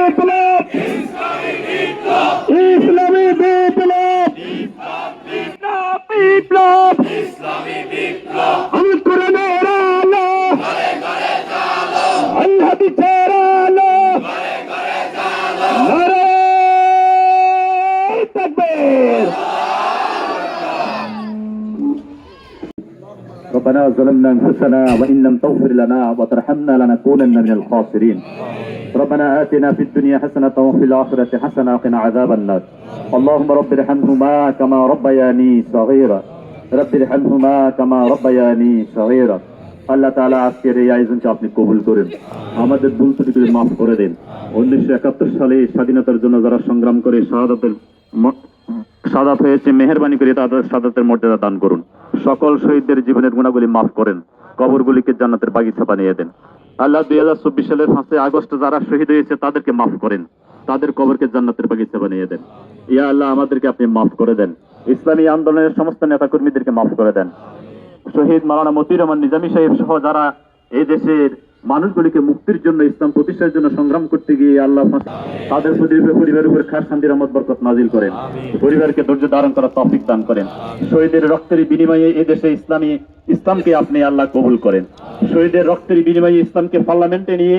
বিপ্লব, ইসলামী বিপ্লব, বিপ্লব, আল কোরআনের আলো, আল হাদিসের আলো, নারায়ে তাকবীর। ربنا ظلمنا انفسنا وان لم تغفر لنا وترحمنا لنكونن من الخاسرين. ربنا آتنا في الدنيا حسنة وفي الآخرة حسنة وقنا عذاب النار. اللهم رب ارحمهما كما ربياني صغيرا. رب ارحمهما كما ربياني صغيرا. আল্লাহ তাআলা আজকের এই আয়োজনকে আপনি কবুল করেন, আমাদের ভুল ত্রুটিগুলো মাফ করে দেন। 1971 সালে স্বাধীনতার জন্য যারা সংগ্রাম করে শাহাদাত হয়েছে, মেহেরবানি করে তাদের শাহাদাতের মর্যাদা দান করুন। সকল শহীদদের জীবনের গুণাগুলি মাফ করেন, কবরগুলিকে জান্নাতের বাগিচা বানিয়ে দেন। আল্লাহ 2024 সালের 5 আগস্ট যারা শহীদ হয়েছে তাদেরকে মাফ করেন, তাদের কবরকে জান্নাতের বাগিচা বানিয়ে দেন। ইয়া আল্লাহ, আমাদেরকে আপনি মাফ করে দেন। ইসলামী আন্দোলনের সমস্ত নেতা কর্মীদেরকে মাফ করে দেন। শহীদ মাওলানা মতিউর রহমান নিজামী সাহেব সহ যারা এই দেশের মানুষগুলিকে মুক্তির জন্য, ইসলাম প্রতিষ্ঠার জন্য সংগ্রাম করতে গিয়ে আল্লাহ তাদের পরিবারের উপর খাস শান্তি রহমত বরকত নাজিল করেন, পরিবারকে ধৈর্য ধারণ করার তৌফিক দান করেন। শহীদের রক্তের বিনিময়ে এই দেশে ইসলামকে আপনি আল্লাহ কবুল করেন। শহীদের রক্তের বিনিময়ে ইসলামকে পার্লামেন্টে নিয়ে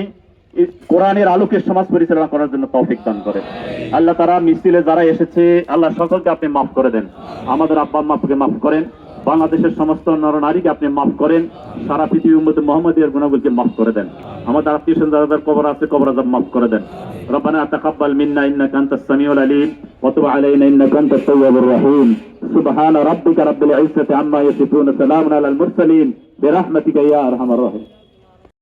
কোরআনের আলোকে সমাজ পরিচালনা করার জন্য তৌফিক দান করেন। আল্লাহ তারা মিছিলে যারা এসেছে, আল্লাহ সকলকে আপনি মাফ করে দেন। আমাদের আব্বা আম্মাকে মাফ করেন, বাংলাদেশের সমস্ত নরনারীকে আপনি মাফ করেন, সারা পৃথিবীর উম্মতে মুহাম্মাদিয়ার গুনাহগুলোকে মাফ করে দেন। আমাদের আত্মীয়স্বজন যাদের কবর আছে, কবর আযাব মাফ করে দেন। রব্বানা তাকাব্বাল মিন্না ইন্নাকা আনতাস সামিউল আলিম ওয়া তুব আলাইনা ইন্নাকা আনতাত তাওয়াবুর রাহিম। সুবহানা রাব্বিকা রাব্বিল ইজ্জাতি আম্মা ইয়াসিফুন, সালামুন আলাল মুরসালিন বিরহমাতিকা ইয়া আরহামার রাহিম।